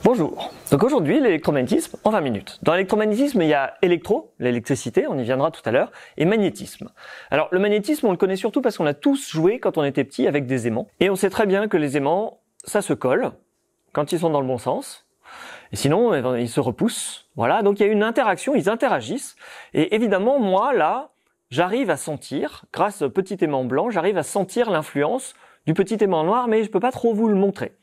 Bonjour, donc aujourd'hui l'électromagnétisme en 20 minutes. Dans l'électromagnétisme il y a électro, l'électricité, on y viendra tout à l'heure, et magnétisme. Alors le magnétisme on le connaît surtout parce qu'on a tous joué quand on était petit avec des aimants, et on sait très bien que les aimants ça se colle quand ils sont dans le bon sens, et sinon ils se repoussent, voilà, donc il y a une interaction, ils interagissent, et évidemment moi là j'arrive à sentir, grâce au petit aimant blanc, j'arrive à sentir l'influence du petit aimant noir, mais je peux pas trop vous le montrer.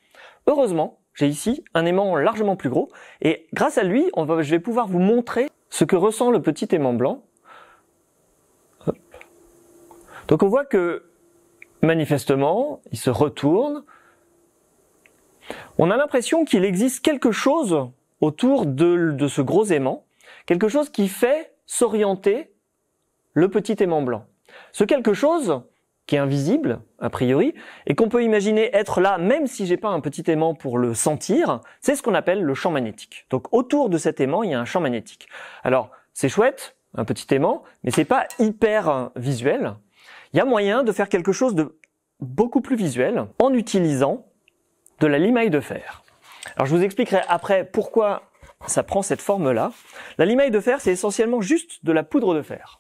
Heureusement, j'ai ici un aimant largement plus gros et grâce à lui, je vais pouvoir vous montrer ce que ressent le petit aimant blanc. Hop. Donc on voit que manifestement, il se retourne. On a l'impression qu'il existe quelque chose autour de ce gros aimant, quelque chose qui fait s'orienter le petit aimant blanc. Ce quelque chose qui est invisible, a priori, et qu'on peut imaginer être là, même si j'ai pas un petit aimant pour le sentir, c'est ce qu'on appelle le champ magnétique. Donc autour de cet aimant, il y a un champ magnétique. Alors, c'est chouette, un petit aimant, mais c'est pas hyper visuel. Il y a moyen de faire quelque chose de beaucoup plus visuel en utilisant de la limaille de fer. Alors je vous expliquerai après pourquoi ça prend cette forme-là. La limaille de fer, c'est essentiellement juste de la poudre de fer.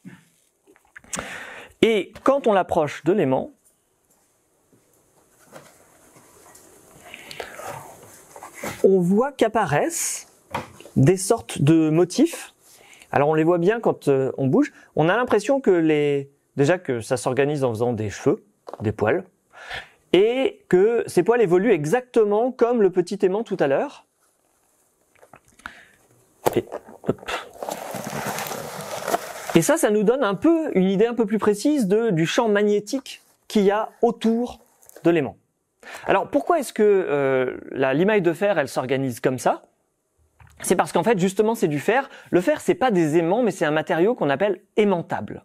Et quand on l'approche de l'aimant, on voit qu'apparaissent des sortes de motifs. Alors on les voit bien quand on bouge. On a l'impression que déjà que ça s'organise en faisant des cheveux, des poils, et que ces poils évoluent exactement comme le petit aimant tout à l'heure. Et ça nous donne une idée un peu plus précise du champ magnétique qu'il y a autour de l'aimant. Alors pourquoi est-ce que la limaille de fer elle s'organise comme ça? C'est parce qu'en fait justement c'est du fer. Le fer c'est pas des aimants mais c'est un matériau qu'on appelle aimantable.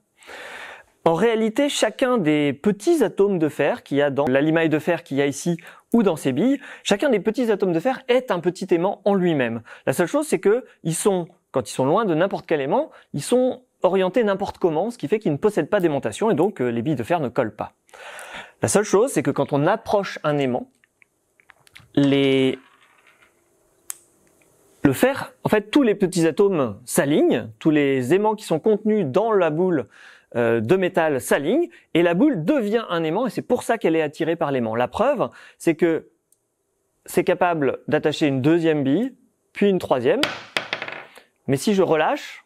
En réalité chacun des petits atomes de fer qu'il y a dans la limaille de fer qu'il y a ici ou dans ces billes, chacun des petits atomes de fer est un petit aimant en lui-même. La seule chose c'est que quand ils sont loin de n'importe quel aimant, ils sont orientés n'importe comment, ce qui fait qu'ils ne possèdent pas d'aimantation et donc les billes de fer ne collent pas. La seule chose, c'est que quand on approche un aimant, le fer, en fait, tous les petits atomes s'alignent, tous les aimants qui sont contenus dans la boule de métal s'alignent et la boule devient un aimant et c'est pour ça qu'elle est attirée par l'aimant. La preuve, c'est que c'est capable d'attacher une deuxième bille, puis une troisième, mais si je relâche,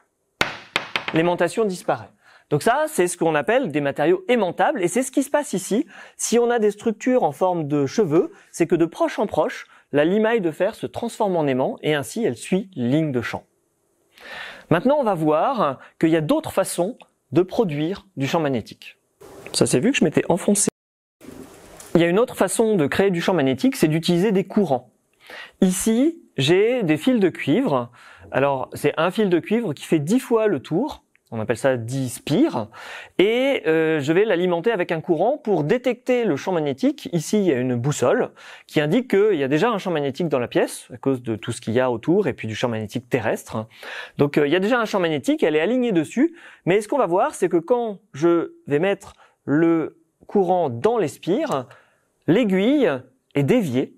l'aimantation disparaît. Donc ça, c'est ce qu'on appelle des matériaux aimantables et c'est ce qui se passe ici. Si on a des structures en forme de cheveux, c'est que de proche en proche, la limaille de fer se transforme en aimant et ainsi elle suit ligne de champ. Maintenant, on va voir qu'il y a d'autres façons de produire du champ magnétique. Ça s'est vu que je m'étais enfoncé. Il y a une autre façon de créer du champ magnétique, c'est d'utiliser des courants. Ici, j'ai des fils de cuivre. Alors, c'est un fil de cuivre qui fait 10 fois le tour. On appelle ça 10 spires. Et je vais l'alimenter avec un courant pour détecter le champ magnétique. Ici, il y a une boussole qui indique qu'il y a déjà un champ magnétique dans la pièce à cause de tout ce qu'il y a autour et puis du champ magnétique terrestre. Donc, il y a déjà un champ magnétique, elle est alignée dessus. Mais ce qu'on va voir, c'est que quand je vais mettre le courant dans les spires, l'aiguille est déviée.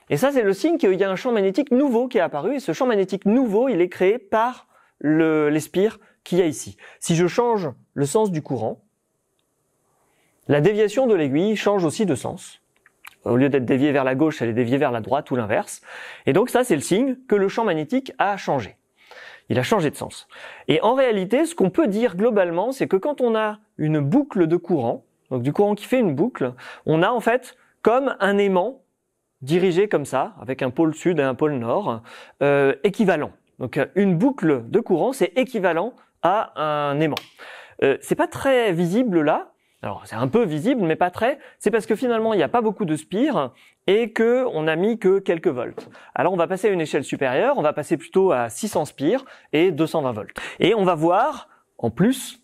Et ça, c'est le signe qu'il y a un champ magnétique nouveau qui est apparu. Et ce champ magnétique nouveau, il est créé par les spires qu'il y a ici. Si je change le sens du courant, la déviation de l'aiguille change aussi de sens. Au lieu d'être déviée vers la gauche, elle est déviée vers la droite ou l'inverse. Et donc ça, c'est le signe que le champ magnétique a changé. Il a changé de sens. Et en réalité, ce qu'on peut dire globalement, c'est que quand on a une boucle de courant, donc du courant qui fait une boucle, on a en fait comme un aimant dirigé comme ça, avec un pôle sud et un pôle nord, équivalent. Donc une boucle de courant, c'est équivalent à un aimant. C'est pas très visible là. Alors c'est un peu visible, mais pas très. C'est parce que finalement il n'y a pas beaucoup de spires et que on a mis que quelques volts. Alors on va passer à une échelle supérieure. On va passer plutôt à 600 spires et 220 volts. Et on va voir en plus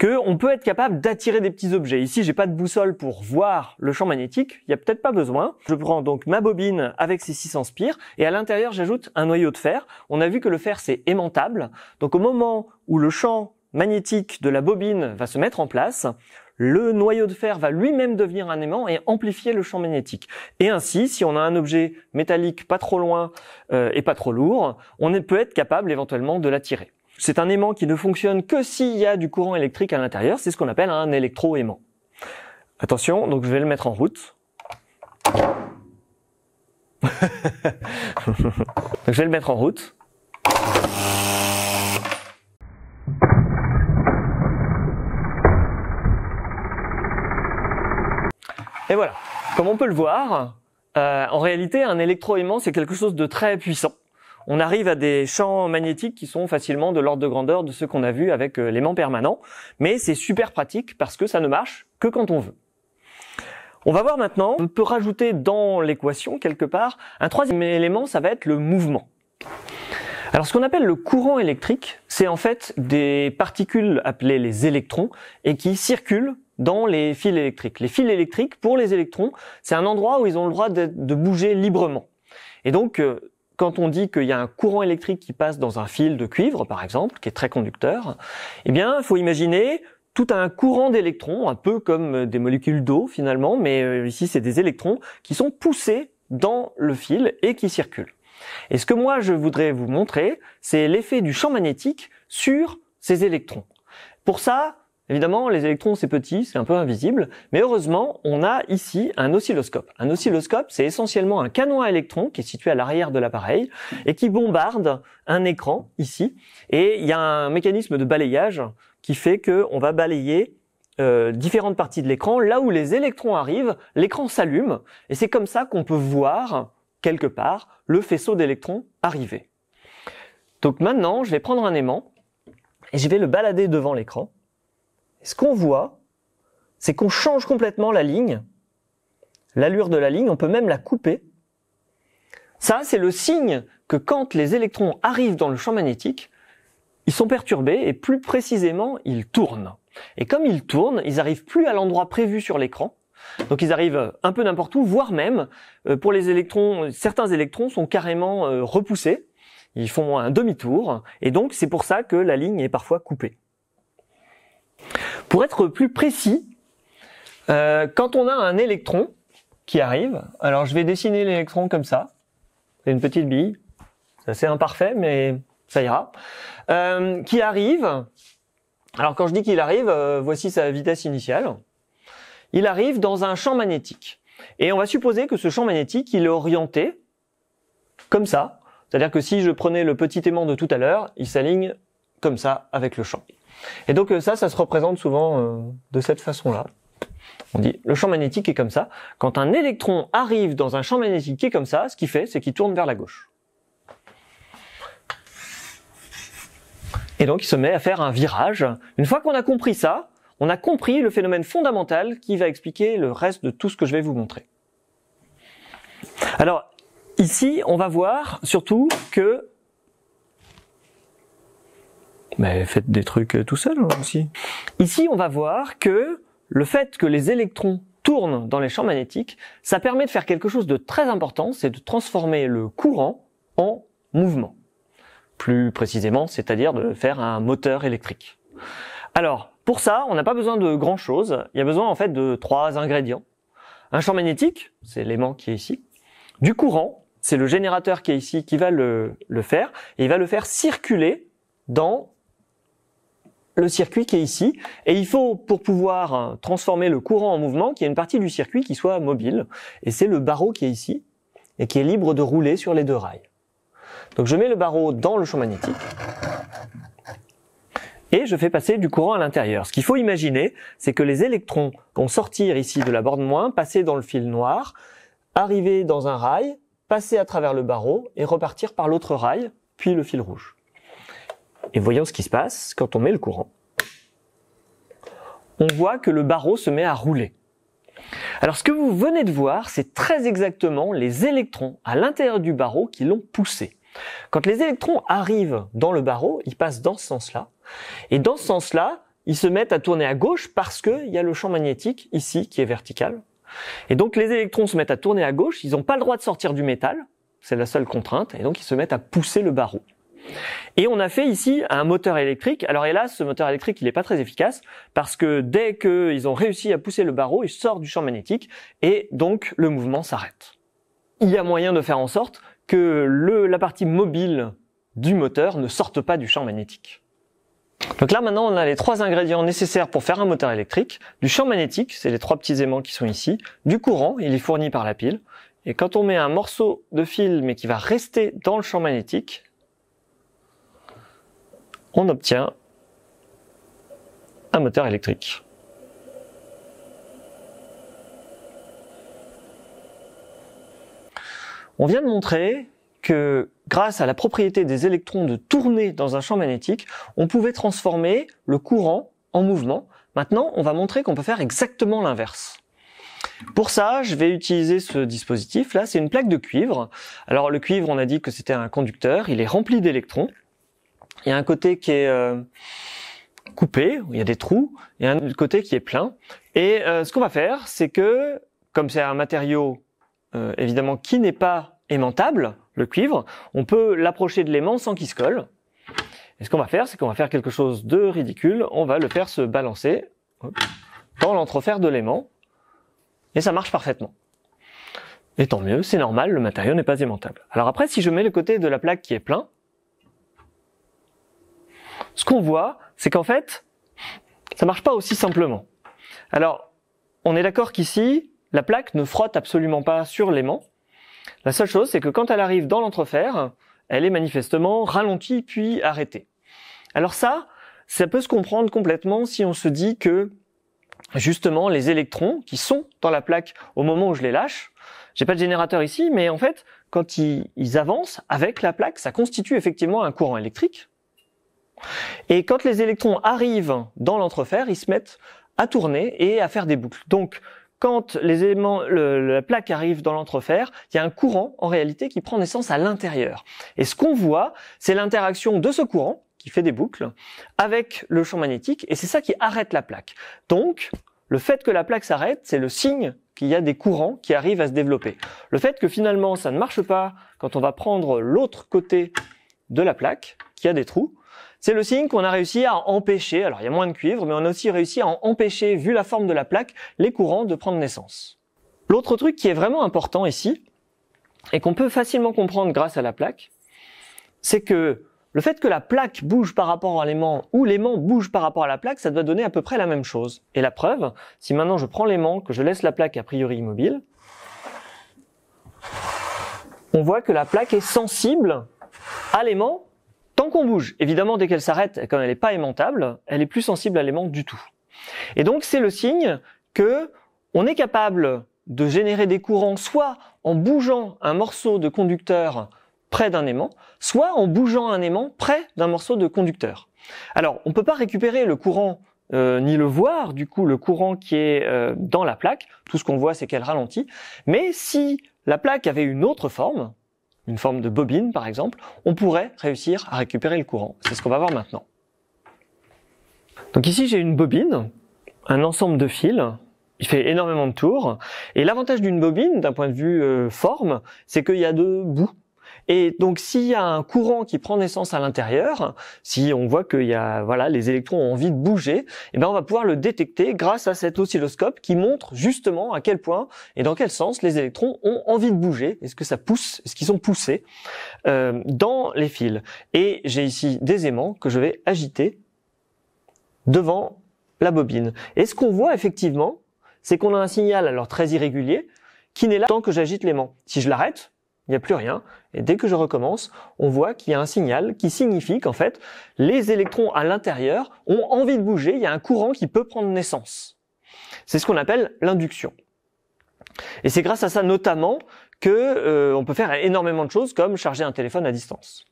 qu'on peut être capable d'attirer des petits objets. Ici, j'ai pas de boussole pour voir le champ magnétique, il y a peut-être pas besoin. Je prends donc ma bobine avec ses 600 spires et à l'intérieur, j'ajoute un noyau de fer. On a vu que le fer, c'est aimantable. Donc au moment où le champ magnétique de la bobine va se mettre en place, le noyau de fer va lui-même devenir un aimant et amplifier le champ magnétique. Et ainsi, si on a un objet métallique pas trop loin et pas trop lourd, on peut être capable éventuellement de l'attirer. C'est un aimant qui ne fonctionne que s'il y a du courant électrique à l'intérieur, c'est ce qu'on appelle un électroaimant. Attention, donc je vais le mettre en route. Donc je vais le mettre en route. Et voilà, comme on peut le voir, en réalité un électroaimant c'est quelque chose de très puissant. On arrive à des champs magnétiques qui sont facilement de l'ordre de grandeur de ceux qu'on a vus avec l'aimant permanent, mais c'est super pratique parce que ça ne marche que quand on veut. On va voir maintenant, on peut rajouter dans l'équation quelque part un troisième élément, ça va être le mouvement. Alors ce qu'on appelle le courant électrique, c'est en fait des particules appelées les électrons et qui circulent dans les fils électriques. Les fils électriques, pour les électrons, c'est un endroit où ils ont le droit de bouger librement. Et donc, quand on dit qu'il y a un courant électrique qui passe dans un fil de cuivre, par exemple, qui est très conducteur, eh bien, il faut imaginer tout un courant d'électrons, un peu comme des molécules d'eau finalement, mais ici c'est des électrons qui sont poussés dans le fil et qui circulent. Et ce que moi je voudrais vous montrer, c'est l'effet du champ magnétique sur ces électrons. Pour ça, évidemment, les électrons c'est petit, c'est un peu invisible, mais heureusement, on a ici un oscilloscope. Un oscilloscope, c'est essentiellement un canon à électrons qui est situé à l'arrière de l'appareil et qui bombarde un écran ici. Et il y a un mécanisme de balayage qui fait qu'on va balayer différentes parties de l'écran. Là où les électrons arrivent, l'écran s'allume et c'est comme ça qu'on peut voir, quelque part, le faisceau d'électrons arriver. Donc maintenant, je vais prendre un aimant et je vais le balader devant l'écran. Et ce qu'on voit, c'est qu'on change complètement la ligne, l'allure de la ligne, on peut même la couper. Ça, c'est le signe que quand les électrons arrivent dans le champ magnétique, ils sont perturbés et plus précisément, ils tournent. Et comme ils tournent, ils arrivent plus à l'endroit prévu sur l'écran. Donc ils arrivent un peu n'importe où, voire même, pour les électrons, certains électrons sont carrément repoussés. Ils font un demi-tour. Et donc c'est pour ça que la ligne est parfois coupée. Pour être plus précis, quand on a un électron qui arrive, alors je vais dessiner l'électron comme ça. C'est une petite bille. C'est assez imparfait, mais ça ira. Qui arrive, alors quand je dis qu'il arrive, voici sa vitesse initiale. Il arrive dans un champ magnétique. Et on va supposer que ce champ magnétique, il est orienté comme ça. C'est-à-dire que si je prenais le petit aimant de tout à l'heure, il s'aligne comme ça avec le champ. Et donc ça se représente souvent de cette façon-là. On dit le champ magnétique est comme ça. Quand un électron arrive dans un champ magnétique qui est comme ça, ce qu'il fait, c'est qu'il tourne vers la gauche. Et donc il se met à faire un virage. Une fois qu'on a compris ça, on a compris le phénomène fondamental qui va expliquer le reste de tout ce que je vais vous montrer. Alors ici, on va voir surtout que... Mais faites des trucs tout seul aussi. Ici, on va voir que le fait que les électrons tournent dans les champs magnétiques, ça permet de faire quelque chose de très important, c'est de transformer le courant en mouvement. Plus précisément, c'est-à-dire de faire un moteur électrique. Alors, pour ça, on n'a pas besoin de grand-chose. Il y a besoin en fait de 3 ingrédients. Un champ magnétique, c'est l'aimant qui est ici. Du courant, c'est le générateur qui est ici qui va le faire. Et il va le faire circuler dans le circuit qui est ici. Et il faut, pour pouvoir transformer le courant en mouvement, qu'il y ait une partie du circuit qui soit mobile. Et c'est le barreau qui est ici et qui est libre de rouler sur les 2 rails. Donc je mets le barreau dans le champ magnétique. Et je fais passer du courant à l'intérieur. Ce qu'il faut imaginer, c'est que les électrons vont sortir ici de la borne moins, passer dans le fil noir, arriver dans un rail, passer à travers le barreau et repartir par l'autre rail, puis le fil rouge. Et voyons ce qui se passe quand on met le courant. On voit que le barreau se met à rouler. Alors ce que vous venez de voir, c'est très exactement les électrons à l'intérieur du barreau qui l'ont poussé. Quand les électrons arrivent dans le barreau, ils passent dans ce sens-là. Et dans ce sens-là, ils se mettent à tourner à gauche parce qu'il y a le champ magnétique ici qui est vertical. Et donc les électrons se mettent à tourner à gauche, ils n'ont pas le droit de sortir du métal, c'est la seule contrainte, et donc ils se mettent à pousser le barreau. Et on a fait ici un moteur électrique. Alors hélas, ce moteur électrique, il n'est pas très efficace parce que dès qu'ils ont réussi à pousser le barreau, il sort du champ magnétique et donc le mouvement s'arrête. Il y a moyen de faire en sorte que la partie mobile du moteur ne sorte pas du champ magnétique. Donc là maintenant on a les 3 ingrédients nécessaires pour faire un moteur électrique, du champ magnétique, c'est les 3 petits aimants qui sont ici, du courant, il est fourni par la pile, et quand on met un morceau de fil mais qui va rester dans le champ magnétique, on obtient un moteur électrique. On vient de montrer que grâce à la propriété des électrons de tourner dans un champ magnétique, on pouvait transformer le courant en mouvement. Maintenant, on va montrer qu'on peut faire exactement l'inverse. Pour ça, je vais utiliser ce dispositif. Là, c'est une plaque de cuivre. Alors, le cuivre, on a dit que c'était un conducteur. Il est rempli d'électrons. Il y a un côté qui est coupé, où il y a des trous, et un autre côté qui est plein. Et ce qu'on va faire, c'est que, comme c'est un matériau évidemment qui n'est pas aimantable, le cuivre, on peut l'approcher de l'aimant sans qu'il se colle. Et ce qu'on va faire, c'est qu'on va faire quelque chose de ridicule. On va le faire se balancer dans l'entrefer de l'aimant. Et ça marche parfaitement. Et tant mieux, c'est normal, le matériau n'est pas aimantable. Alors après, si je mets le côté de la plaque qui est plein, ce qu'on voit, c'est qu'en fait, ça marche pas aussi simplement. Alors, on est d'accord qu'ici, la plaque ne frotte absolument pas sur l'aimant. La seule chose, c'est que quand elle arrive dans l'entrefer, elle est manifestement ralentie puis arrêtée. Alors ça peut se comprendre complètement si on se dit que justement les électrons qui sont dans la plaque au moment où je les lâche, j'ai pas de générateur ici, mais en fait, quand ils avancent avec la plaque, ça constitue effectivement un courant électrique. Et quand les électrons arrivent dans l'entrefer, ils se mettent à tourner et à faire des boucles. Donc, quand les éléments, la plaque arrive dans l'entrefer, il y a un courant en réalité qui prend naissance à l'intérieur. Et ce qu'on voit, c'est l'interaction de ce courant qui fait des boucles avec le champ magnétique, et c'est ça qui arrête la plaque. Donc, le fait que la plaque s'arrête, c'est le signe qu'il y a des courants qui arrivent à se développer. Le fait que finalement ça ne marche pas quand on va prendre l'autre côté de la plaque, qui a des trous, c'est le signe qu'on a réussi à empêcher, alors il y a moins de cuivre, mais on a aussi réussi à empêcher, vu la forme de la plaque, les courants de prendre naissance. L'autre truc qui est vraiment important ici, et qu'on peut facilement comprendre grâce à la plaque, c'est que le fait que la plaque bouge par rapport à l'aimant ou l'aimant bouge par rapport à la plaque, ça doit donner à peu près la même chose. Et la preuve, si maintenant je prends l'aimant, que je laisse la plaque a priori immobile, on voit que la plaque est sensible à l'aimant tant qu'on bouge. Évidemment, dès qu'elle s'arrête, comme elle n'est pas aimantable, elle est plus sensible à l'aimant du tout. Et donc, c'est le signe que on est capable de générer des courants soit en bougeant un morceau de conducteur près d'un aimant, soit en bougeant un aimant près d'un morceau de conducteur. Alors, on ne peut pas récupérer le courant ni le voir, du coup, le courant qui est dans la plaque. Tout ce qu'on voit, c'est qu'elle ralentit. Mais si la plaque avait une autre forme, une forme de bobine par exemple, on pourrait réussir à récupérer le courant. C'est ce qu'on va voir maintenant. Donc ici j'ai une bobine, un ensemble de fils, il fait énormément de tours, et l'avantage d'une bobine d'un point de vue forme, c'est qu'il y a deux bouts. Et donc s'il y a un courant qui prend naissance à l'intérieur, si on voit qu'il y a les électrons ont envie de bouger, et ben on va pouvoir le détecter grâce à cet oscilloscope qui montre justement à quel point et dans quel sens les électrons ont envie de bouger. Est-ce que ça pousse, est-ce qu'ils sont poussés dans les fils. Et j'ai ici des aimants que je vais agiter devant la bobine. Et ce qu'on voit effectivement, c'est qu'on a un signal alors très irrégulier qui n'est là tant que j'agite l'aimant. Si je l'arrête, il n'y a plus rien. Et dès que je recommence, on voit qu'il y a un signal qui signifie qu'en fait, les électrons à l'intérieur ont envie de bouger. Il y a un courant qui peut prendre naissance. C'est ce qu'on appelle l'induction. Et c'est grâce à ça notamment que on peut faire énormément de choses comme charger un téléphone à distance.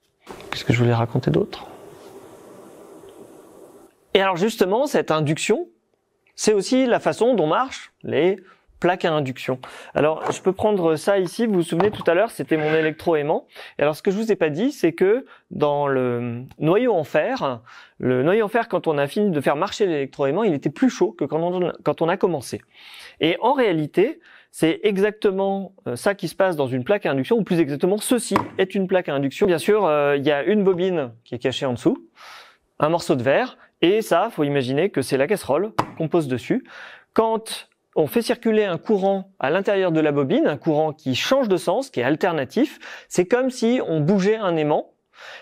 Qu'est-ce que je voulais raconter d'autre ? Et alors justement, cette induction, c'est aussi la façon dont marchent les plaque à induction. Alors, je peux prendre ça ici. Vous vous souvenez tout à l'heure, c'était mon électroaimant. Et alors, ce que je vous ai pas dit, c'est que dans le noyau en fer, quand on a fini de faire marcher l'électroaimant, il était plus chaud que quand on a commencé. Et en réalité, c'est exactement ça qui se passe dans une plaque à induction, ou plus exactement, ceci est une plaque à induction. Bien sûr, il y a une bobine qui est cachée en dessous, un morceau de verre, et ça, faut imaginer que c'est la casserole qu'on pose dessus. Quand on fait circuler un courant à l'intérieur de la bobine, un courant qui change de sens, qui est alternatif, c'est comme si on bougeait un aimant.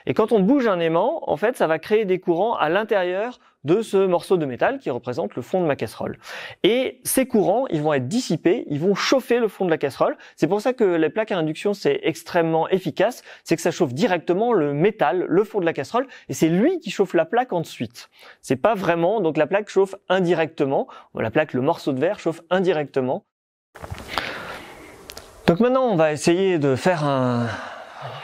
Et quand on bouge un aimant, en fait, ça va créer des courants à l'intérieur de ce morceau de métal qui représente le fond de ma casserole. Et ces courants, ils vont être dissipés, ils vont chauffer le fond de la casserole. C'est pour ça que les plaques à induction, c'est extrêmement efficace. C'est que ça chauffe directement le métal, le fond de la casserole, et c'est lui qui chauffe la plaque ensuite. C'est pas vraiment, donc la plaque chauffe indirectement. La plaque, le morceau de verre chauffe indirectement. Donc maintenant, on va essayer de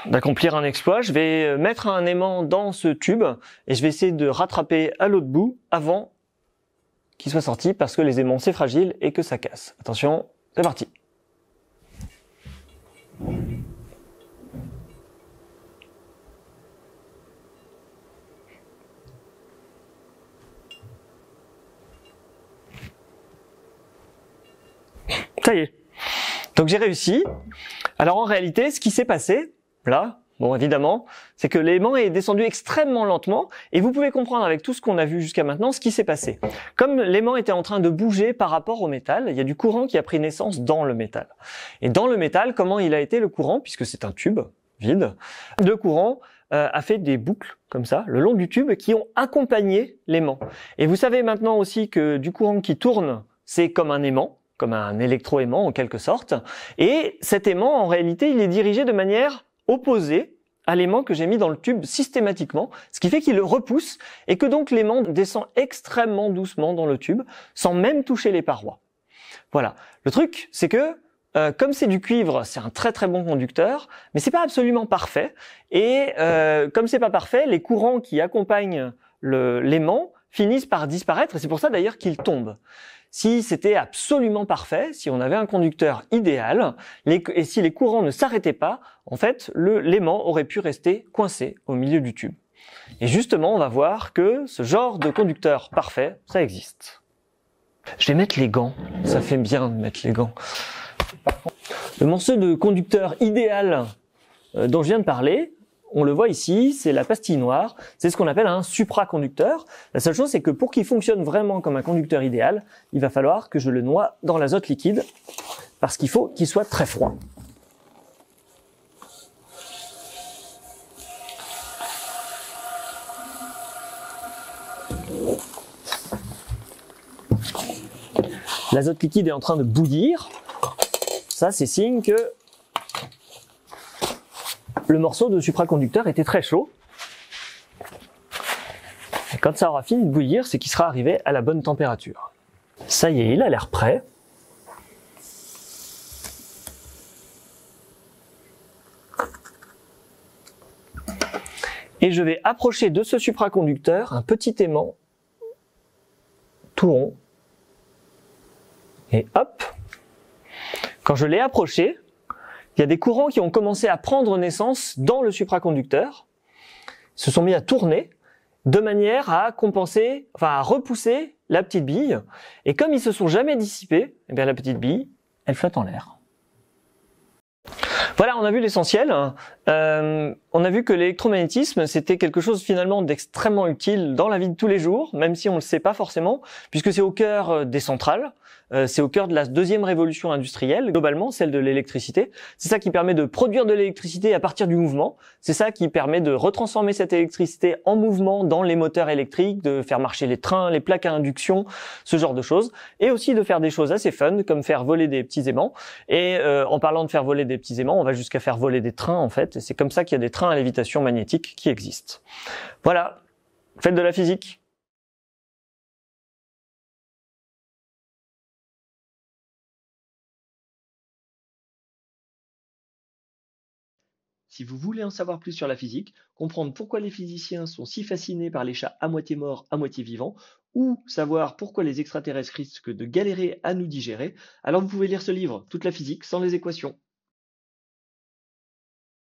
d'accomplir un exploit. Je vais mettre un aimant dans ce tube et je vais essayer de rattraper à l'autre bout avant qu'il soit sorti parce que les aimants c'est fragile et que ça casse. Attention, c'est parti. Ça y est. Donc j'ai réussi. Alors en réalité, ce qui s'est passé, là, bon évidemment, c'est que l'aimant est descendu extrêmement lentement et vous pouvez comprendre avec tout ce qu'on a vu jusqu'à maintenant ce qui s'est passé. Comme l'aimant était en train de bouger par rapport au métal, il y a du courant qui a pris naissance dans le métal. Et dans le métal, comment il a été le courant, puisque c'est un tube vide, le courant a fait des boucles comme ça, le long du tube, qui ont accompagné l'aimant. Et vous savez maintenant aussi que du courant qui tourne, c'est comme un aimant, comme un électroaimant en quelque sorte, et cet aimant en réalité il est dirigé de manière opposée à l'aimant que j'ai mis dans le tube systématiquement, ce qui fait qu'il le repousse et que donc l'aimant descend extrêmement doucement dans le tube sans même toucher les parois. Voilà. Le truc c'est que comme c'est du cuivre, c'est un très très bon conducteur, mais c'est pas absolument parfait et comme c'est pas parfait, les courants qui accompagnent l'aimant finissent par disparaître et c'est pour ça d'ailleurs qu'il tombe. Si c'était absolument parfait, si on avait un conducteur idéal, et si les courants ne s'arrêtaient pas, en fait, l'aimant aurait pu rester coincé au milieu du tube. Et justement, on va voir que ce genre de conducteur parfait, ça existe. Je vais mettre les gants. Ça fait bien de mettre les gants. Le morceau de conducteur idéal dont je viens de parler, on le voit ici, c'est la pastille noire, c'est ce qu'on appelle un supraconducteur. La seule chose, c'est que pour qu'il fonctionne vraiment comme un conducteur idéal, il va falloir que je le noie dans l'azote liquide, parce qu'il faut qu'il soit très froid. L'azote liquide est en train de bouillir. Ça, c'est signe que le morceau de supraconducteur était très chaud. Et quand ça aura fini de bouillir, c'est qu'il sera arrivé à la bonne température. Ça y est, il a l'air prêt. Et je vais approcher de ce supraconducteur un petit aimant tout rond. Et hop, quand je l'ai approché, il y a des courants qui ont commencé à prendre naissance dans le supraconducteur, se sont mis à tourner de manière à compenser, enfin à repousser la petite bille. Et comme ils se sont jamais dissipés, eh bien la petite bille, elle flotte en l'air. Voilà, on a vu l'essentiel. On a vu que l'électromagnétisme, c'était quelque chose finalement d'extrêmement utile dans la vie de tous les jours, même si on ne le sait pas forcément, puisque c'est au cœur des centrales, c'est au cœur de la deuxième révolution industrielle, globalement, celle de l'électricité. C'est ça qui permet de produire de l'électricité à partir du mouvement. C'est ça qui permet de retransformer cette électricité en mouvement dans les moteurs électriques, de faire marcher les trains, les plaques à induction, ce genre de choses. Et aussi de faire des choses assez fun, comme faire voler des petits aimants. Et en parlant de faire voler des petits aimants, on va jusqu'à faire voler des trains, en fait. Et c'est comme ça qu'il y a des trains à lévitation magnétique qui existent. Voilà. Faites de la physique. Si vous voulez en savoir plus sur la physique, comprendre pourquoi les physiciens sont si fascinés par les chats à moitié morts, à moitié vivants, ou savoir pourquoi les extraterrestres risquent de galérer à nous digérer, alors vous pouvez lire ce livre, Toute la physique sans les équations.